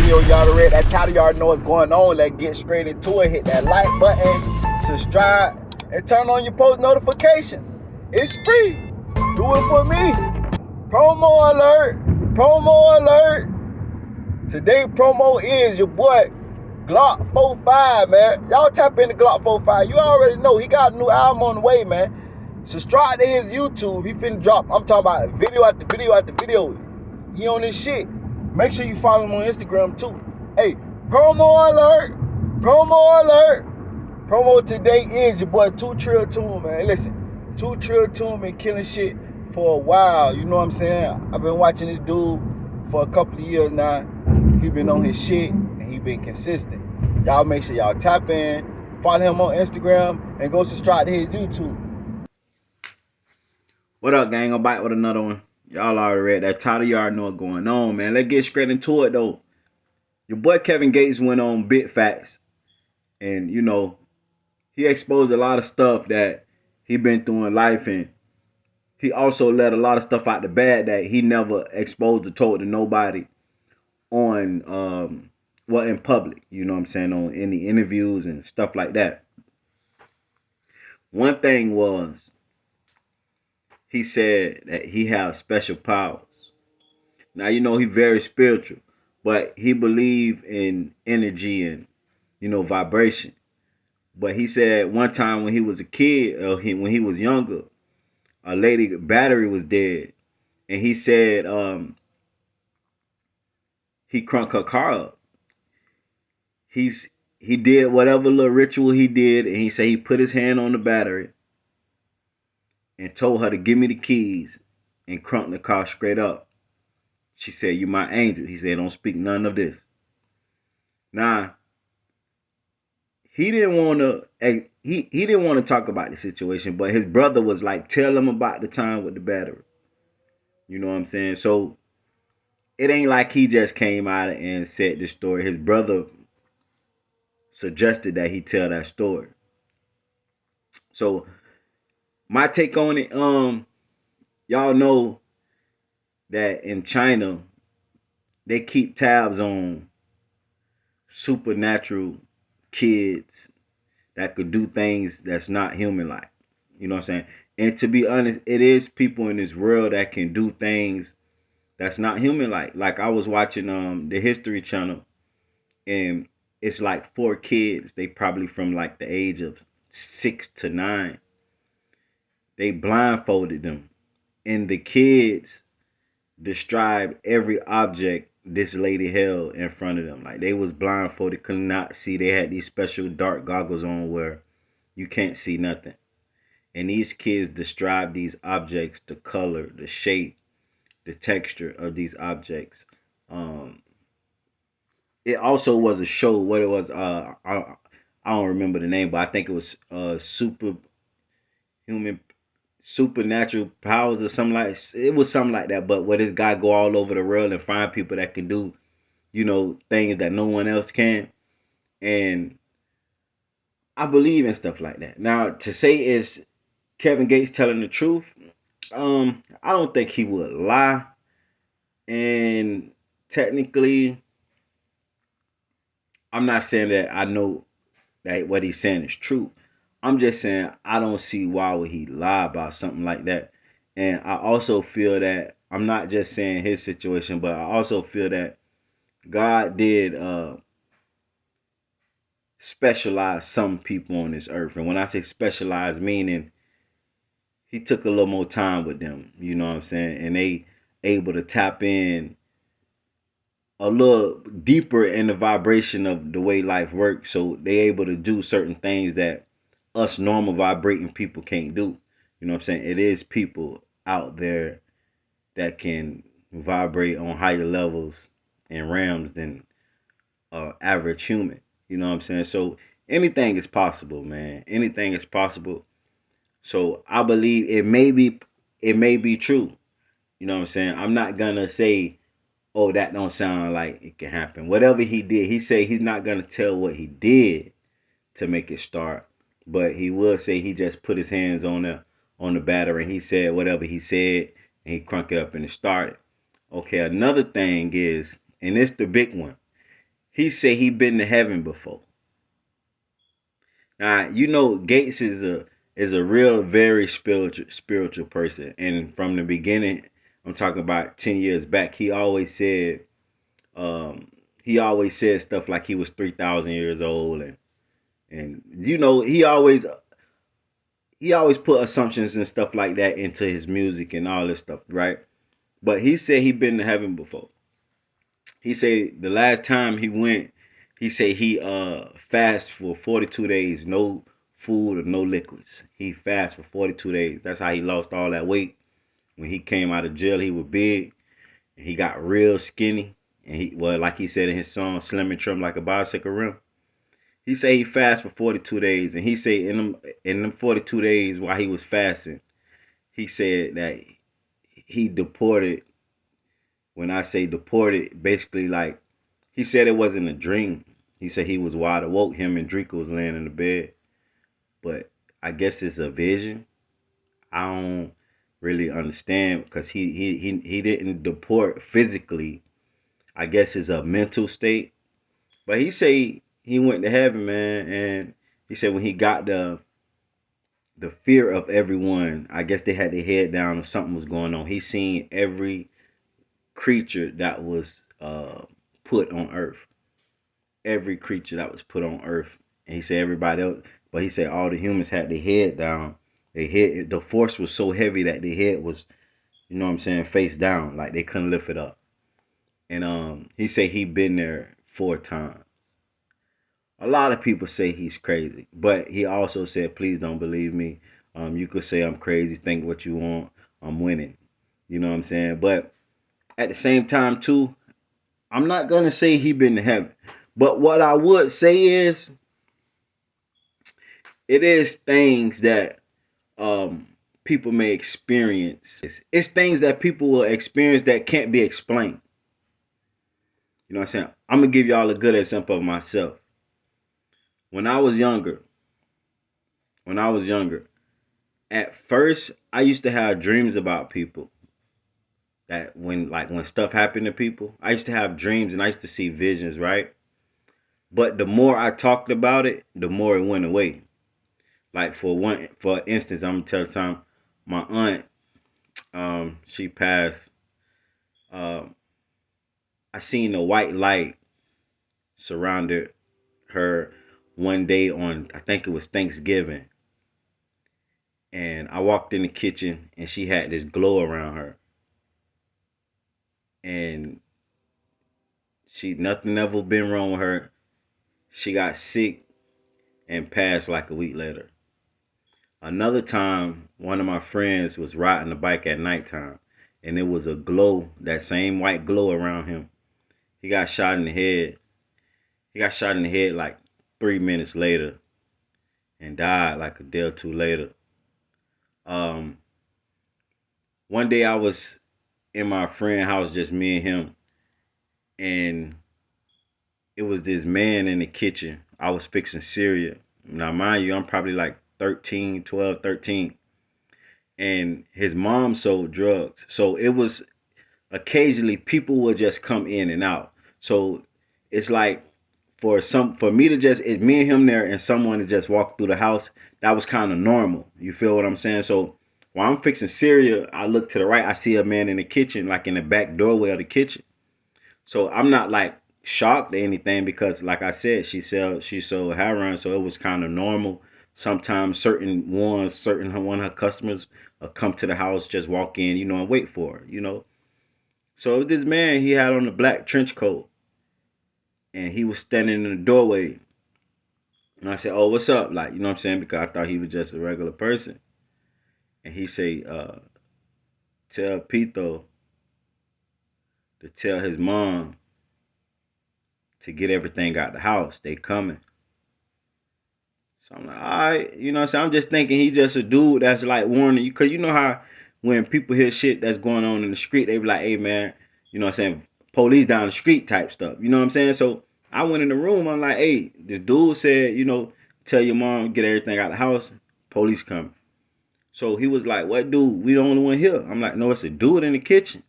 video. Y'all already that title, y'all know what's going on. Let's get straight into it. Hit that like button, subscribe, and turn on your post notifications. It's free. Do it for me. Promo alert. Promo alert. Today promo is your boy Glock 45, man. Y'all tap into Glock 45. You already know he got a new album on the way, man. Subscribe to his YouTube. He finna drop, I'm talking about video after video after video. He on this shit. Make sure you follow him on Instagram too. Hey, promo alert. Promo alert. Promo today is your boy 2 Trill Tune, man. Listen, 2 Trill Tune been killing shit for a while. You know what I'm saying? I've been watching this dude for a couple of years now. He been on his shit and he been consistent. Y'all make sure y'all tap in, follow him on Instagram, and go subscribe to his YouTube. What up, gang? I'm back with another one. Y'all already read that title. You already know what's going on, man. Let's get straight into it, though. Your boy Kevin Gates went on Big Facts. And, you know, he exposed a lot of stuff that he been through in life. And he also let a lot of stuff out the bag that he never exposed or told to nobody on, in public. You know what I'm saying? On any interviews and stuff like that. One thing was, he said that he has special powers. Now, you know, he's very spiritual, but he believed in energy and, you know, vibration. But he said one time when he was a kid, when he was younger, a lady battery was dead. And he said he crunk her car up. He did whatever little ritual he did, and he said he put his hand on the battery and told her to give me the keys and crunk the car straight up. She said, "You my angel." He said, "Don't speak none of this." Now, he didn't want to he didn't want to talk about the situation, but his brother was like, "Tell him about the time with the battery." You know what I'm saying? So it ain't like he just came out and said this story. His brother suggested that he tell that story. So my take on it, y'all know that in China they keep tabs on supernatural kids that could do things that's not human like. You know what I'm saying? And to be honest, it is people in this world that can do things that's not human like. Like I was watching the History Channel, and it's like 4 kids. They probably from like the age of 6 to 9. They blindfolded them, and the kids described every object this lady held in front of them. Like they was blindfolded, could not see. They had these special dark goggles on where you can't see nothing. And these kids describe these objects, the color, the shape, the texture of these objects. It also was a show. What it was, I don't remember the name, but I think it was supernatural powers or something like. It was something like that. But where this guy go all over the world and find people that can do, you know, things that no one else can, and I believe in stuff like that. Now, to say is Kevin Gates telling the truth, I don't think he would lie. And technically, I'm not saying that I know that what he's saying is true. I'm just saying I don't see why would he lie about something like that. And I also feel that I'm not just saying his situation, but I also feel that God did specialize some people on this earth. And when I say specialize, meaning he took a little more time with them, you know what I'm saying? And they able to tap in a little deeper in the vibration of the way life works. So they able to do certain things that us normal vibrating people can't do. You know what I'm saying? It is people out there that can vibrate on higher levels and realms than average human. You know what I'm saying? So anything is possible, man. Anything is possible. So I believe it may be true. You know what I'm saying? I'm not gonna say, oh, that don't sound like it can happen. Whatever he did, he said he's not gonna tell what he did to make it start, but he will say he just put his hands on the battery and he said whatever he said and he crunk it up and it started. Okay, another thing is, and it's the big one. he said he been to heaven before. Now, you know, Gates is a real very spiritual person. And from the beginning, I'm talking about 10 years back, um he always said stuff like he was 3,000 years old, and you know, he always put assumptions and stuff like that into his music and all this stuff, right? But he said he been to heaven before. He said the last time he went, he said he fast for 42 days, no food or no liquids. He fast for 42 days. That's how he lost all that weight. When he came out of jail, he was big and he got real skinny. And he, well, like he said in his song, Slim and Trim like a bicycle rim. He said he fast for 42 days. And he said in them 42 days while he was fasting, he said that he deported. When I say deported, basically like he said it wasn't a dream. He said he was wide awoke. Him and Draco was laying in the bed, but I guess it's a vision. I don't really understand because he didn't deport physically. I guess it's a mental state. But he say he went to heaven, man, and he said when he got the fear of everyone, I guess they had their head down or something was going on. He seen every creature that was put on earth. Every creature that was put on earth. And he said everybody else, but he said all the humans had their head down. Their head, the force was so heavy that their head was, you know what I'm saying, face down, like they couldn't lift it up. And he said he been there 4 times. A lot of people say he's crazy, but he also said, please don't believe me. You could say I'm crazy, think what you want. I'm winning. You know what I'm saying? But at the same time, too, I'm not gonna say he been to heaven. But what I would say is it is things that um people may experience. It's things that people will experience that can't be explained. You know what I'm saying? I'm gonna give y'all a good example of myself. When I was younger, when I was younger, at first I used to have dreams about people. That when stuff happened to people, I used to have dreams and I used to see visions, right? But the more I talked about it, the more it went away. Like for instance, I'm gonna tell the time my aunt, she passed. Um, I seen a white light surrounded her one day on, I think it was Thanksgiving, and I walked in the kitchen and she had this glow around her, and she nothing ever been wrong with her. She got sick and passed like a week later. Another time, one of my friends was riding a bike at nighttime, and it was a glow, that same white glow around him. He got shot in the head. He got shot in the head like 3 minutes later and died like a day or two later. Um, One day I was in my friend's house, just me and him, and it was this man in the kitchen. I was fixing cereal. Now, mind you, I'm probably like 13, 12, 13. And his mom sold drugs. So it was occasionally people would just come in and out. So it's like for me to just me and him there and someone to just walk through the house, that was kind of normal. You feel what I'm saying? So while I'm fixing cereal, I look to the right, I see a man in the kitchen, like in the back doorway of the kitchen. So I'm not like shocked or anything because like I said, she sold heroin, so it was kind of normal. Sometimes certain one of her customers come to the house, just walk in, and wait for her, So this man, he had on a black trench coat and he was standing in the doorway. And I said, "Oh, what's up?" Like, you know what I'm saying? Because I thought he was just a regular person. And he say, tell Pito to tell his mom to get everything out the house. They coming. So I'm like, all right, so I'm just thinking he just a dude that's like warning you. Cause you know how when people hear shit that's going on in the street, they be like, hey man, you know what I'm saying? Police down the street type stuff. You know what I'm saying? So I went in the room, I'm like, hey, this dude said, tell your mom, get everything out the house, police coming. So he was like, what dude? We the only one here. I'm like, no, it's a dude in the kitchen.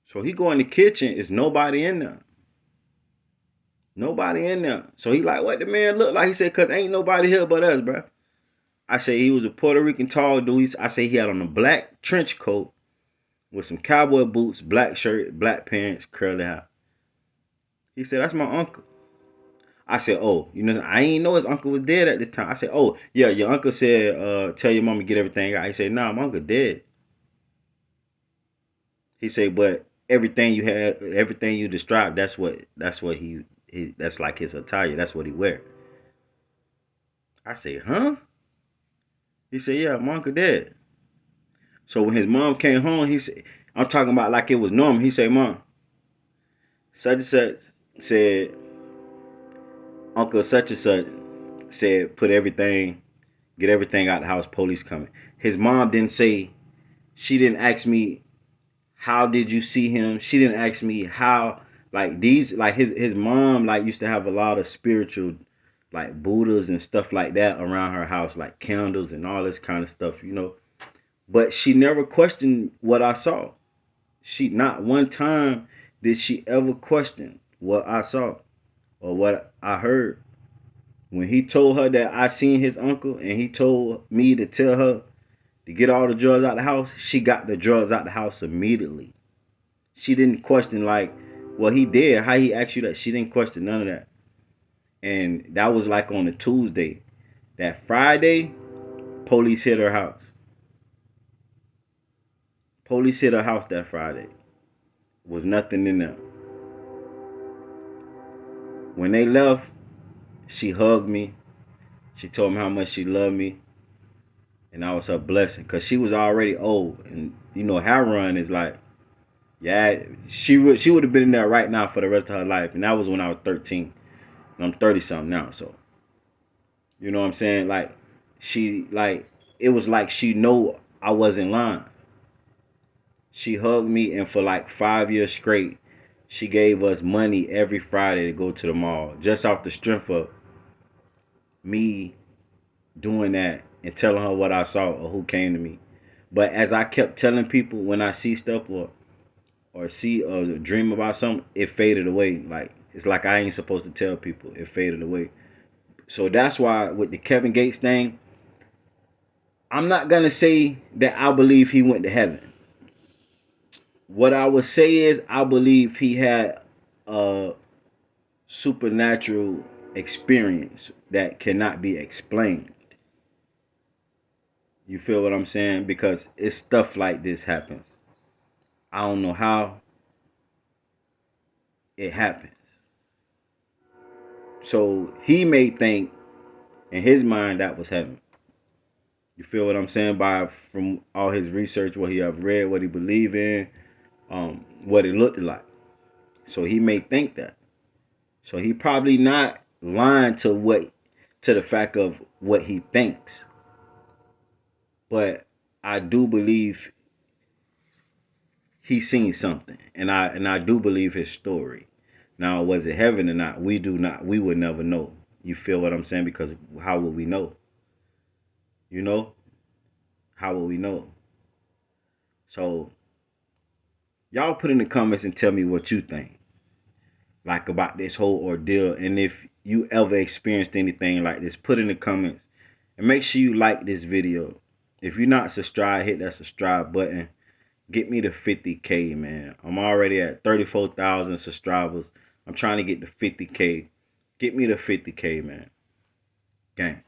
So he go in the kitchen, it's nobody in there. Nobody in there. So he like, what the man look like? He said, cause ain't nobody here but us, bro. I say he was a Puerto Rican tall dude. I say he had on a black trench coat with some cowboy boots, black shirt, black pants, curly hair. He said, that's my uncle. I said, oh, I ain't know his uncle was dead at this time. I said, oh, yeah, your uncle said, tell your mama to get everything out. He said, nah, my uncle dead. He said, but everything you had, everything you described, that's what he that's like his attire. That's what he wear. I said, huh? He said, yeah, my uncle dead. So when his mom came home, he said, I'm talking about like it was normal. He said, Mom, such and such said, Uncle such and such said, get everything out of the house, police coming. His mom didn't say, she didn't ask me, how did you see him? She didn't ask me how, like these, like his mom, like used to have a lot of spiritual, like Buddhas and stuff like that around her house, like candles and all this kind of stuff. But she never questioned what I saw. She not one time did she ever question what I saw or what I heard. When he told her that I seen his uncle and he told me to tell her to get all the drugs out the house, she got the drugs out the house immediately. She didn't question like, well, he did. How he asked you that? She didn't question none of that. And that was like on a Tuesday. That Friday, police hit her house. Police hit her house that Friday. Was nothing in there. When they left, she hugged me. She told me how much she loved me. And that was her blessing. Because she was already old. And, Harun is like, yeah, she would have been in there right now for the rest of her life. And that was when I was 13. And I'm 30 something now. So, you know what I'm saying? Like, it was like she know I wasn't lying. She hugged me, and for like 5 years straight, she gave us money every Friday to go to the mall, just off the strength of me doing that and telling her what I saw or who came to me. But as I kept telling people when I see stuff or see or dream about something, it faded away. Like it's like I ain't supposed to tell people. It faded away. So that's why with the Kevin Gates thing, I'm not gonna say that I believe he went to heaven. What I would say is I believe he had a supernatural experience that cannot be explained. You feel what I'm saying? Because it's stuff like this happens. I don't know how it happens. So he may think in his mind that was heaven. You feel what I'm saying? From all his research, what he have read, what he believe in, what it looked like. So he may think that. So he probably not lying to the fact of what he thinks. But I do believe he's seen something. And I do believe his story. Now, was it heaven or not? We would never know. You feel what I'm saying? Because how would we know? How would we know? So y'all put in the comments and tell me what you think. Like about this whole ordeal. And if you ever experienced anything like this, put in the comments. And make sure you like this video. If you're not subscribed, hit that subscribe button. Get me to 50K, man. I'm already at 34,000 subscribers. I'm trying to get to 50K. Get me to 50K, man. Gang.